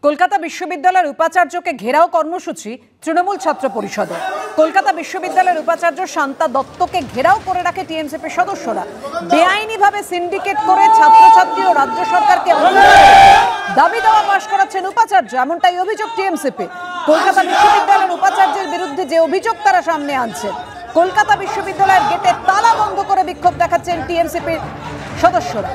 কলকাতা বিশ্ববিদ্যালয়ের উপাচার্যকে ঘেরাও কর্মসূচি তৃণমূল ছাত্র পরিষদের। কলকাতা বিশ্ববিদ্যালয়ের উপাচার্য শান্তা দত্তকে ঘেরাও করে রাখে টিএমসিপির সদস্যরা। বেআইনিভাবে সিন্ডিকেট করে ছাত্রছাত্রী ও রাজ্য সরকারকে দাবি দাওয়া পাশ করাচ্ছেন উপাচার্য, এমনটাই অভিযোগ টিএমসিপি। কলকাতা বিশ্ববিদ্যালয়ের উপাচার্যের বিরুদ্ধে যে অভিযোগ তারা সামনে আনছেন, কলকাতা বিশ্ববিদ্যালয়ের গেটে তালা বন্ধ করে বিক্ষোভ দেখাচ্ছেন টিএমসিপির সদস্যরা।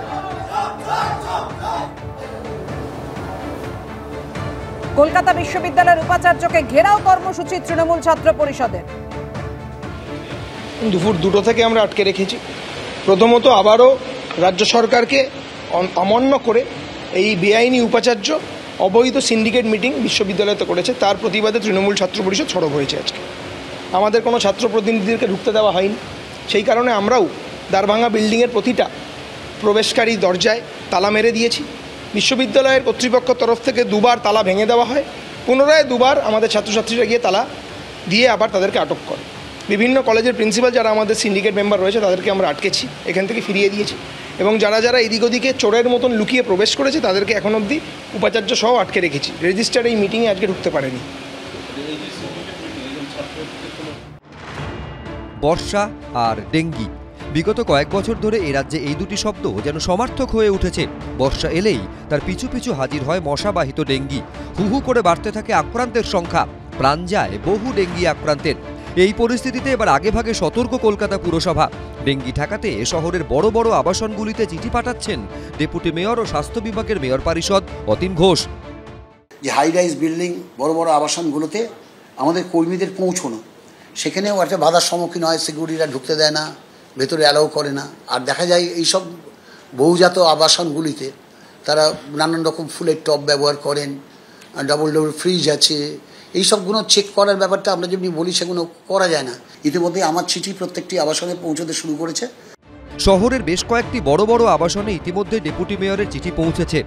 কলকাতা বিশ্ববিদ্যালয়ের উপাচার্যকে ঘেরাও কর্মসূচি তৃণমূল ছাত্র পরিষদের। দুপুর 2টো থেকে আমরা আটকে রেখেছি। প্রথমত আবারও রাজ্য সরকারকে অমান্য করে এই বেআইনি উপাচার্য অবৈধ সিন্ডিকেট মিটিং বিশ্ববিদ্যালয়তে করেছে, তার প্রতিবাদে তৃণমূল ছাত্র পরিষদ সরব হয়েছে। আজকে আমাদের কোনো ছাত্র প্রতিনিধিদেরকে ঢুকতে দেওয়া হয়নি, সেই কারণে আমরাও দ্বারভাঙা বিল্ডিংয়ের প্রতিটা প্রবেশকারী দরজায় তালা মেরে দিয়েছি। বিশ্ববিদ্যালয়ের কর্তৃপক্ষ তরফ থেকে 2বার তালা ভেঙে দেওয়া হয়, পুনরায় 2বার আমাদের ছাত্রছাত্রীরা গিয়ে তালা দিয়ে আবার তাদেরকে আটক করে। বিভিন্ন কলেজের প্রিন্সিপাল যারা আমাদের সিন্ডিকেট মেম্বার রয়েছে তাদেরকে আমরা আটকেছি, এখান থেকে ফিরিয়ে দিয়েছি, এবং যারা যারা এদিক ওদিকে চোরের মতন লুকিয়ে প্রবেশ করেছে তাদেরকে এখন অবধি উপাচার্য সহ আটকে রেখেছি। রেজিস্টার এই মিটিংয়ে আজকে ঢুকতে পারেনি। বর্ষা আর ডেঙ্গি বিগত কয়েক বছর ধরে এ রাজ্যে এই দুটি শব্দ যেন সমার্থক হয়ে উঠেছে। বর্ষা এলেই তার পিছু পিছু হাজির হয় মশাবাহিত ডেঙ্গি। হু হু করে বাড়তে থাকে আক্রান্তের সংখ্যা, প্রাণ যায় বহু ডেঙ্গি আক্রান্তের। এই পরিস্থিতিতে এবার আগেভাগে সতর্ক কলকাতা পুরসভা। ডেঙ্গি ঠেকাতে শহরের বড় বড় আবাসনগুলিতে চিঠি পাঠাচ্ছেন ডেপুটি মেয়র ও স্বাস্থ্য বিভাগের মেয়র পরিষদ অতীন ঘোষ। যে হাই রাইজ বিল্ডিং বড় বড় আবাসনগুলোতে আমাদের কর্মীদের পৌঁছানো, সেখানেও একটা বাধার সম্মুখীন হয়, সিকিউরিটিরা ঢুকতে দেয় না, ভেতরে অ্যালাউ করে না। আর দেখা যায় এইসব বহুজাত আবাসনগুলিতে তারা নানান রকম ফুলের টব ব্যবহার করেন, ডাবল ফ্রিজ আছে, এইসবগুলো চেক করার ব্যাপারটা আমরা যেমনি বলি সেগুলো করা যায় না। ইতিমধ্যে আমার চিঠি প্রত্যেকটি আবাসনে পৌঁছতে শুরু করেছে। শহরের বেশ কয়েকটি বড় বড় আবাসনে ইতিমধ্যে ডেপুটি মেয়রের চিঠি পৌঁছেছে।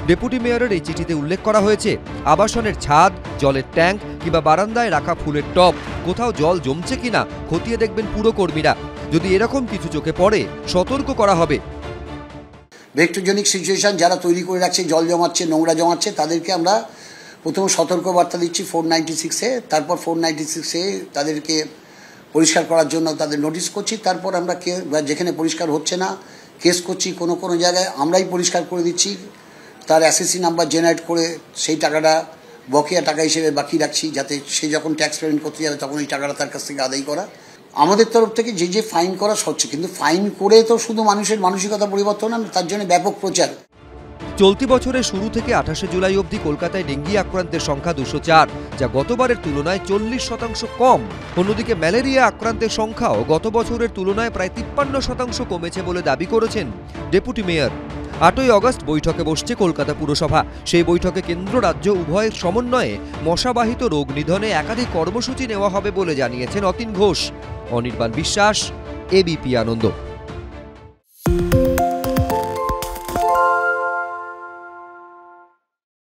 ডেপুটি মেয়রের এই চিঠিতে উল্লেখ করা হয়েছে আবাসনের ছাদ, জলের ট্যাঙ্ক কিংবা বারান্দায় রাখা ফুলের টব কোথাও জল জমছে কিনা খতিয়ে দেখবেন পুরো কর্মীরা। যদি এরকম কিছু চোখে পড়ে সতর্ক করা হবে। ভেক্টরজনিক সিচুয়েশন যারা তৈরি করে রাখছে, জল জমাচ্ছে, নোংরা জমাচ্ছে, তাদেরকে আমরা প্রথম সতর্ক বার্তা দিচ্ছি 496-এ, তারপর 496-এ তাদেরকে পরিষ্কার করার জন্য তাদের নোটিশ করছি। তারপর আমরা যেখানে পরিষ্কার হচ্ছে না কেস করছি, কোনো কোনো জায়গায় আমরাই পরিষ্কার করে দিচ্ছি, তার এসএসসি নাম্বার জেনারেট করে সেই টাকাটা বকেয়া টাকা হিসেবে বাকি রাখছি, যাতে সে যখন ট্যাক্স পেমেন্ট করতে যাবে তখন এই টাকাটা তার কাছ থেকে আদায় করা। আমাদের তরফ থেকে যে ফাইন করা হচ্ছে, কিন্তু ফাইন করে তো শুধু মানুষের মানসিকতা পরিবর্তন না, তার জন্য ব্যাপক প্রচার। চলতি বছরের শুরু থেকে 28শে জুলাই অবধি কলকাতায় ডেঙ্গি আক্রান্তের সংখ্যা 204, যা গতবারের তুলনায় 40% কম। অন্যদিকে ম্যালেরিয়া আক্রান্তের সংখ্যাও গত বছরের তুলনায় প্রায় 53% কমেছে বলে দাবি করেছেন ডেপুটি মেয়র। 8ই আগস্ট বৈঠকে বসছে কলকাতা পুরসভা। সেই বৈঠকে কেন্দ্র রাজ্য উভয়ের সমন্বয়ে মশাবাহিত রোগ নিধনে একাধিক কর্মসূচি নেওয়া হবে বলে জানিয়েছেন অতীন ঘোষ। অনির্বাণ বিশ্বাস, এবিপি আনন্দ।